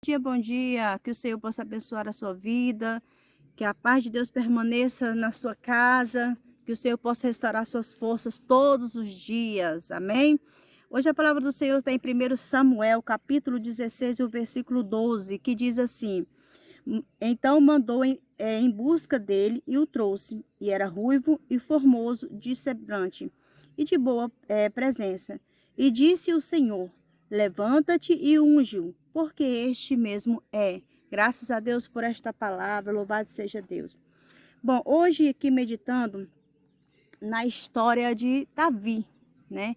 Bom dia, que o Senhor possa abençoar a sua vida, que a paz de Deus permaneça na sua casa, que o Senhor possa restaurar suas forças todos os dias, amém? Hoje a palavra do Senhor está em 1 Samuel, capítulo 16, o versículo 12, que diz assim: Então mandou em busca dele e o trouxe, e era ruivo e formoso de semblante, e de boa presença. E disse o Senhor: Levanta-te e unge-o, porque este mesmo é. Graças a Deus por esta palavra, louvado seja Deus. Bom, hoje aqui meditando na história de Davi, né?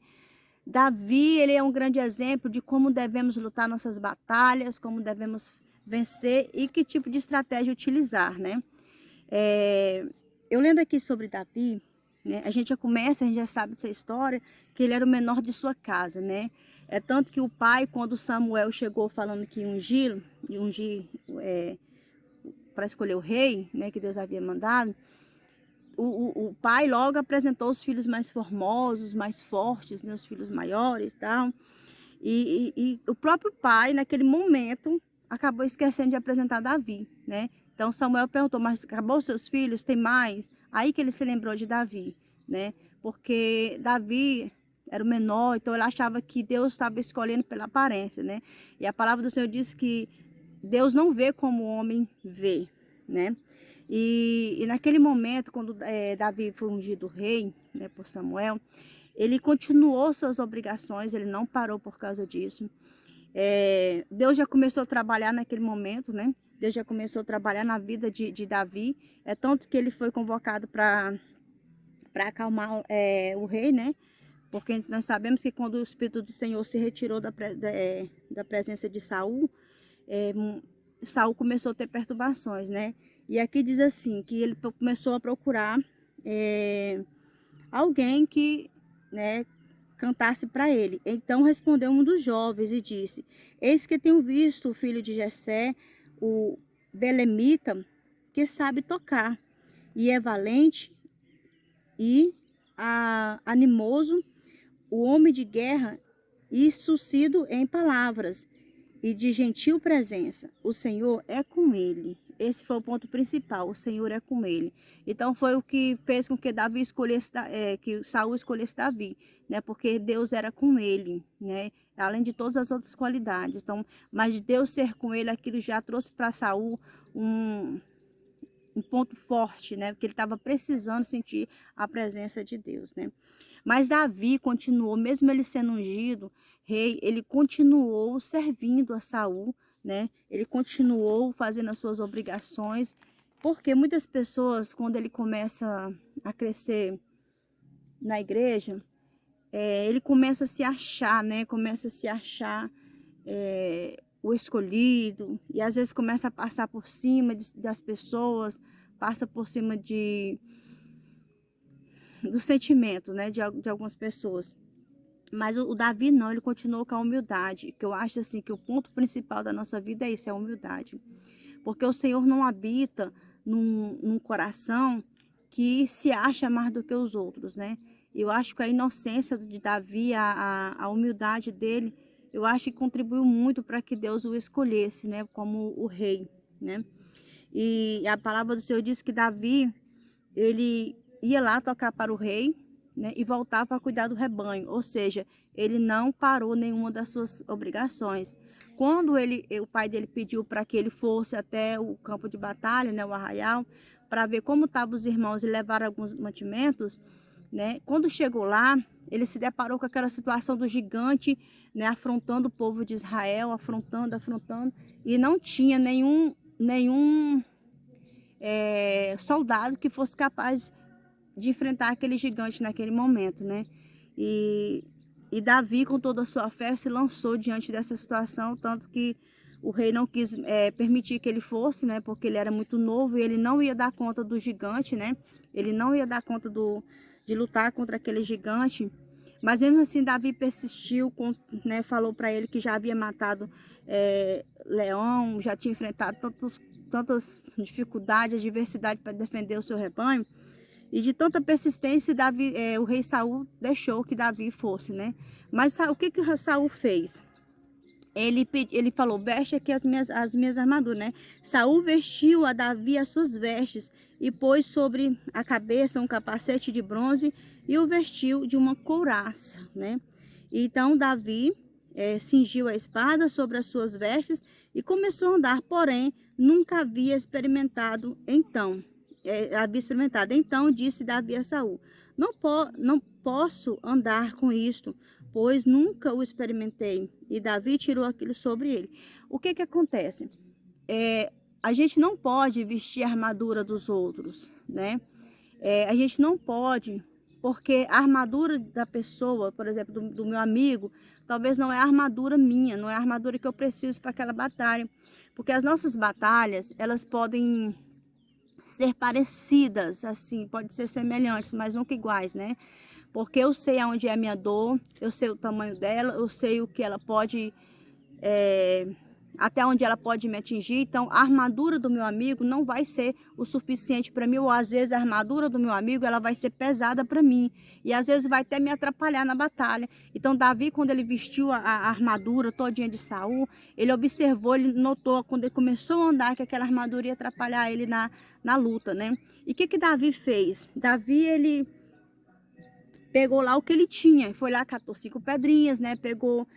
Davi, ele é um grande exemplo de como devemos lutar nossas batalhas, como devemos vencer e que tipo de estratégia utilizar, né? Eu lendo aqui sobre Davi, né? A gente já sabe dessa história, que ele era o menor de sua casa, né? É tanto que o pai, quando Samuel chegou falando que ia ungir para escolher o rei, né? Que Deus havia mandado, o pai logo apresentou os filhos mais formosos, mais fortes, né, os filhos maiores e tal. E o próprio pai, naquele momento, acabou esquecendo de apresentar Davi, né? Então Samuel perguntou, mas acabou os seus filhos? Tem mais? Aí que ele se lembrou de Davi, né? Porque Davi era o menor, então ele achava que Deus estava escolhendo pela aparência, né? E a palavra do Senhor diz que Deus não vê como o homem vê, né? E naquele momento, quando Davi foi ungido rei, né, por Samuel, ele continuou suas obrigações, ele não parou por causa disso. Deus já começou a trabalhar naquele momento, né? Deus já começou a trabalhar na vida de Davi. É tanto que ele foi convocado para acalmar o rei, né? Porque nós sabemos que quando o Espírito do Senhor se retirou da presença de Saul, é, Saul começou a ter perturbações, né? E aqui diz assim, que ele começou a procurar alguém que, né, cantasse para ele. Então respondeu um dos jovens e disse: Eis que tenho visto o filho de Jessé, o belemita, que sabe tocar, e é valente e animoso, o homem de guerra e sucido em palavras e de gentil presença. O Senhor é com ele. Esse foi o ponto principal, o Senhor é com ele. Então foi o que fez com que Davi escolhesse, que Saul escolhesse Davi, né? Porque Deus era com ele, né? Além de todas as outras qualidades. Então, mas de Deus ser com ele, aquilo já trouxe para Saul um ponto forte, né? Porque ele estava precisando sentir a presença de Deus, né? Mas Davi continuou, mesmo ele sendo ungido rei, ele continuou servindo a Saul, né? Ele continuou fazendo as suas obrigações, porque muitas pessoas, quando ele começa a crescer na igreja, ele começa a se achar, né? Começa a se achar o escolhido, e às vezes começa a passar por cima das pessoas, passa por cima do sentimento, né? De algumas pessoas. Mas o Davi não, ele continuou com a humildade, que eu acho assim que o ponto principal da nossa vida é isso, é a humildade. Porque o Senhor não habita num coração que se acha mais do que os outros, né? Eu acho que a inocência de Davi, a humildade dele, eu acho que contribuiu muito para que Deus o escolhesse, né? Como o rei, né? E a palavra do Senhor diz que Davi, ele ia lá tocar para o rei, né, e voltar para cuidar do rebanho, ou seja, ele não parou nenhuma das suas obrigações. Quando o pai dele pediu para que ele fosse até o campo de batalha, né, o arraial, para ver como estavam os irmãos e levar alguns mantimentos, né, quando chegou lá, ele se deparou com aquela situação do gigante, né, afrontando o povo de Israel, afrontando, e não tinha nenhum soldado que fosse capaz de enfrentar aquele gigante naquele momento, né? E, e Davi, com toda a sua fé, se lançou diante dessa situação, tanto que o rei não quis permitir que ele fosse, né? Porque ele era muito novo e ele não ia dar conta do gigante, né? Ele não ia dar conta de lutar contra aquele gigante. Mas mesmo assim, Davi persistiu, né? Falou para ele que já havia matado leão, já tinha enfrentado tantas dificuldades, adversidade para defender o seu rebanho. E de tanta persistência, o rei Saul deixou que Davi fosse, né? Mas o que Saul fez? ele falou, veste aqui as minhas armaduras, né? Saul vestiu a Davi as suas vestes e pôs sobre a cabeça um capacete de bronze e o vestiu de uma couraça, né? Então Davi cingiu a espada sobre as suas vestes e começou a andar, porém nunca havia experimentado então. Então disse Davi a Saul, não posso andar com isto, pois nunca o experimentei. E Davi tirou aquilo sobre ele. O que acontece? A gente não pode vestir a armadura dos outros, né? A gente não pode, porque a armadura da pessoa, por exemplo, do meu amigo, talvez não é a armadura minha, não é a armadura que eu preciso para aquela batalha. Porque as nossas batalhas, elas podem ser parecidas, assim, pode ser semelhantes, mas nunca iguais, né? Porque eu sei aonde é a minha dor, eu sei o tamanho dela, eu sei o que ela pode, até onde ela pode me atingir. Então, a armadura do meu amigo não vai ser o suficiente para mim, ou às vezes a armadura do meu amigo, ela vai ser pesada para mim, e às vezes vai até me atrapalhar na batalha. Então, Davi, quando ele vestiu a armadura todinha de Saul, ele observou, ele notou, quando ele começou a andar, que aquela armadura ia atrapalhar ele na luta, né? E o que Davi fez? Davi, ele pegou lá o que ele tinha, foi lá, catou 5 pedrinhas, né? Pegou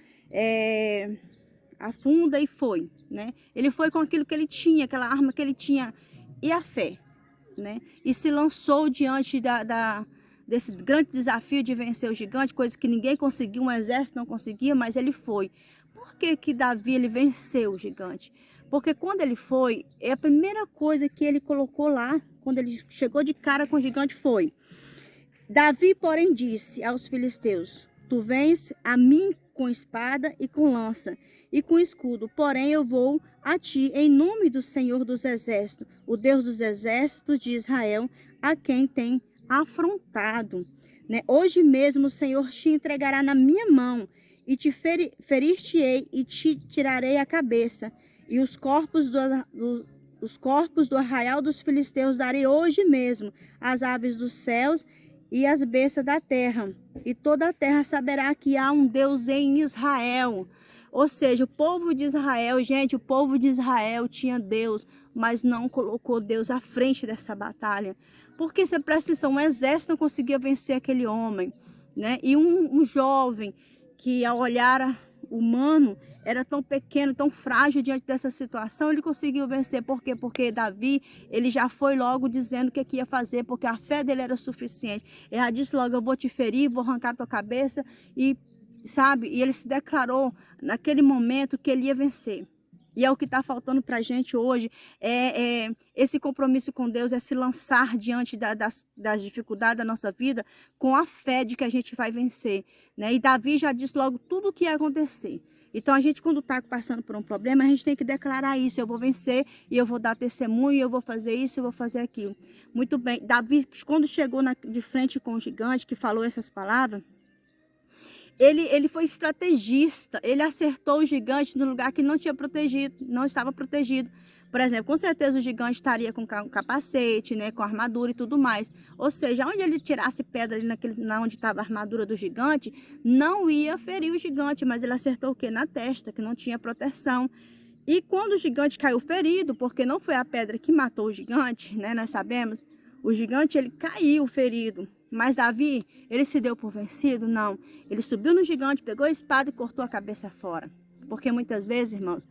a funda e foi, né? Ele foi com aquilo que ele tinha, aquela arma que ele tinha e a fé, né? E se lançou diante desse grande desafio de vencer o gigante, coisa que ninguém conseguiu, um exército não conseguia, mas ele foi. Por que Davi ele venceu o gigante? Porque quando ele foi, a primeira coisa que ele colocou lá, quando ele chegou de cara com o gigante, foi: Davi, porém, disse aos filisteus, tu vens a mim com espada e com lança e com escudo, porém eu vou a ti em nome do Senhor dos Exércitos, o Deus dos Exércitos de Israel, a quem tem afrontado, né? Hoje mesmo o Senhor te entregará na minha mão e te ferir-te-ei e te tirarei a cabeça, e os corpos do arraial dos filisteus darei hoje mesmo às aves dos céus e as bestas da terra, e toda a terra saberá que há um Deus em Israel. Ou seja, o povo de Israel, gente, o povo de Israel tinha Deus, mas não colocou Deus à frente dessa batalha. Porque, você presta atenção, um exército não conseguia vencer aquele homem, né? E um jovem que, ao olhar humano, era tão pequeno, tão frágil diante dessa situação, ele conseguiu vencer. Por quê? Porque Davi, ele já foi logo dizendo o que ia fazer, porque a fé dele era suficiente. Ele já disse logo, eu vou te ferir, vou arrancar tua cabeça, e sabe, e ele se declarou naquele momento que ele ia vencer. E é o que está faltando para a gente hoje, esse compromisso com Deus, é se lançar diante das dificuldades da nossa vida com a fé de que a gente vai vencer, né? E Davi já disse logo tudo o que ia acontecer. Então, a gente, quando está passando por um problema, a gente tem que declarar isso: eu vou vencer, e eu vou dar testemunho, eu vou fazer isso, eu vou fazer aquilo. Muito bem, Davi, quando chegou de frente com o gigante, que falou essas palavras, ele foi estrategista, ele acertou o gigante no lugar que não tinha protegido, não estava protegido. Por exemplo, com certeza o gigante estaria com capacete, né, com armadura e tudo mais. Ou seja, onde ele tirasse pedra ali onde estava a armadura do gigante, não ia ferir o gigante, mas ele acertou o quê? Na testa, que não tinha proteção. E quando o gigante caiu ferido, porque não foi a pedra que matou o gigante, né, nós sabemos, o gigante ele caiu ferido. Mas Davi, ele se deu por vencido? Não. Ele subiu no gigante, pegou a espada e cortou a cabeça fora. Porque muitas vezes, irmãos,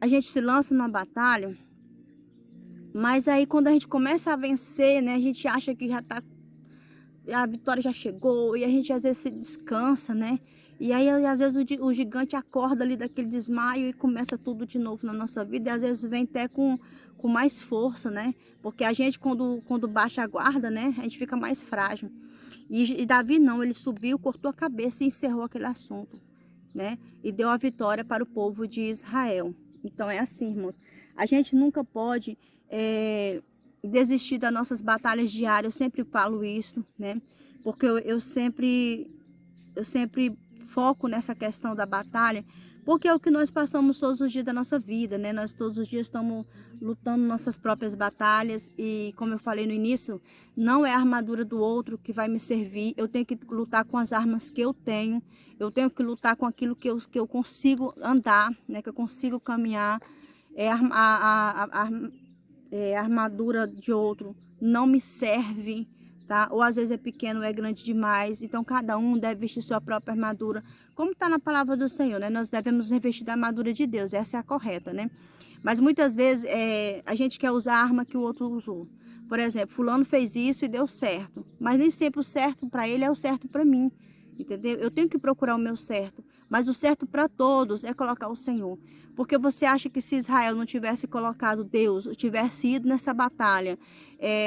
a gente se lança numa batalha, mas aí quando a gente começa a vencer, né, a gente acha que a vitória já chegou, e a gente às vezes se descansa, né? E aí às vezes o gigante acorda ali daquele desmaio e começa tudo de novo na nossa vida, e às vezes vem até com mais força, né? Porque a gente quando baixa a guarda, né, a gente fica mais frágil. E Davi não, ele subiu, cortou a cabeça e encerrou aquele assunto, né? E deu a vitória para o povo de Israel. Então é assim, irmãos, a gente nunca pode desistir das nossas batalhas diárias. Eu sempre falo isso, né? Porque eu sempre foco nessa questão da batalha, Porque é o que nós passamos todos os dias da nossa vida, né? Nós todos os dias estamos lutando nossas próprias batalhas e, como eu falei no início, não é a armadura do outro que vai me servir. Eu tenho que lutar com as armas que eu tenho. Eu tenho que lutar com aquilo que eu consigo andar, né? Que eu consigo caminhar. A armadura de outro não me serve, tá? Ou às vezes é pequeno ou é grande demais. Então cada um deve vestir sua própria armadura. Como está na palavra do Senhor, né? Nós devemos revestir da armadura de Deus. Essa é a correta, né? Mas muitas vezes a gente quer usar a arma que o outro usou. Por exemplo, fulano fez isso e deu certo. Mas nem sempre o certo para ele é o certo para mim. Entendeu? Eu tenho que procurar o meu certo. Mas o certo para todos é colocar o Senhor. Porque você acha que se Israel não tivesse colocado Deus, tivesse ido nessa batalha,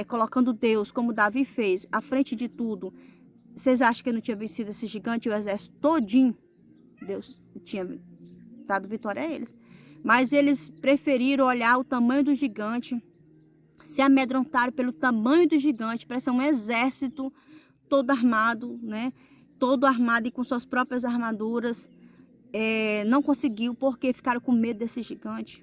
colocando Deus, como Davi fez, à frente de tudo, vocês acham que não tinha vencido esse gigante, o exército todinho? Deus tinha dado vitória a eles. Mas eles preferiram olhar o tamanho do gigante, se amedrontaram pelo tamanho do gigante, parece um exército todo armado, né? Todo armado e com suas próprias armaduras. Não conseguiu porque ficaram com medo desse gigante.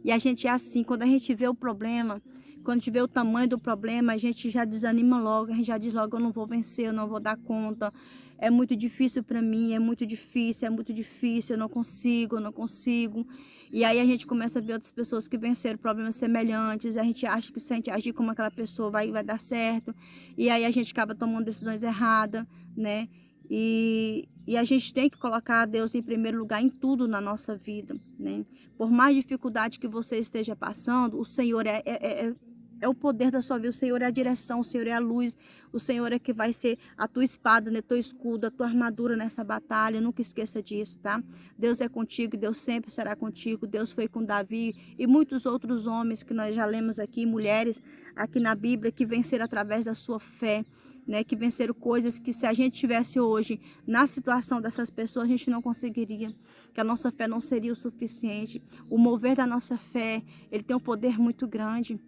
E a gente é assim, quando a gente vê o problema, quando a gente vê o tamanho do problema, a gente já desanima logo, a gente já diz logo, eu não vou vencer, eu não vou dar conta, é muito difícil para mim, é muito difícil, eu não consigo, eu não consigo. E aí a gente começa a ver outras pessoas que venceram problemas semelhantes, a gente acha que se a gente agir como aquela pessoa vai dar certo, e aí a gente acaba tomando decisões erradas, né? E a gente tem que colocar Deus em primeiro lugar em tudo na nossa vida, né? Por mais dificuldade que você esteja passando, o Senhor é o poder da sua vida, o Senhor é a direção, o Senhor é a luz, o Senhor é que vai ser a tua espada, né, teu escudo, a tua armadura nessa batalha, nunca esqueça disso, tá? Deus é contigo, Deus sempre será contigo, Deus foi com Davi e muitos outros homens que nós já lemos aqui, mulheres aqui na Bíblia, que venceram através da sua fé, né, que venceram coisas que se a gente tivesse hoje na situação dessas pessoas, a gente não conseguiria, que a nossa fé não seria o suficiente. O mover da nossa fé, ele tem um poder muito grande,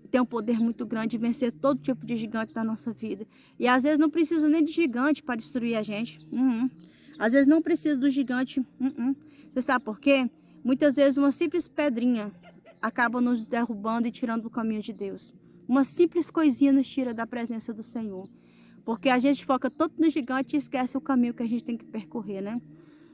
tem um poder muito grande de vencer todo tipo de gigante da nossa vida. E às vezes não precisa nem de gigante para destruir a gente. Às vezes não precisa do gigante. Você sabe por quê? Muitas vezes uma simples pedrinha acaba nos derrubando e tirando do caminho de Deus. Uma simples coisinha nos tira da presença do Senhor. Porque a gente foca tanto no gigante e esquece o caminho que a gente tem que percorrer, né?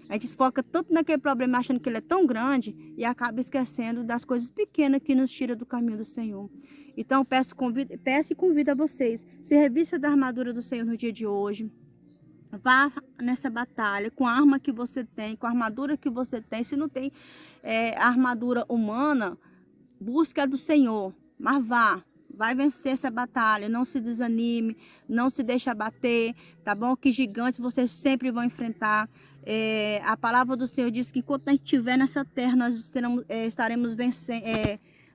A gente foca tanto naquele problema achando que ele é tão grande e acaba esquecendo das coisas pequenas que nos tira do caminho do Senhor. Então peço e convido a vocês, se revista da armadura do Senhor no dia de hoje. Vá nessa batalha com a arma que você tem, com a armadura que você tem. Se não tem a armadura humana, busque a do Senhor, mas vá. Vai vencer essa batalha, não se desanime, não se deixe abater, tá bom? Que gigantes vocês sempre vão enfrentar. A palavra do Senhor diz que enquanto a gente estiver nessa terra, nós estaremos vencendo,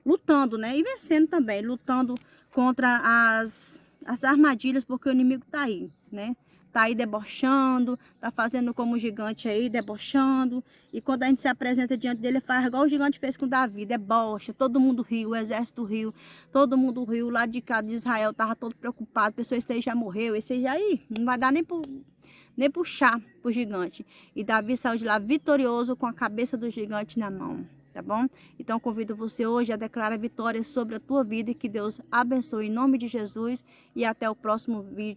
lutando, né? E vencendo também, lutando contra as armadilhas, porque o inimigo tá aí, né? Tá aí debochando, tá fazendo como o gigante aí, debochando. E quando a gente se apresenta diante dele, faz igual o gigante fez com Davi, debocha. Todo mundo riu, o exército riu, todo mundo riu. Lá de cá de Israel tava todo preocupado, a pessoa, esse aí já morreu, esse aí já aí, não vai dar nem puxar pro gigante. E Davi saiu de lá vitorioso com a cabeça do gigante na mão, tá bom? Então convido você hoje a declarar vitória sobre a tua vida e que Deus abençoe em nome de Jesus e até o próximo vídeo.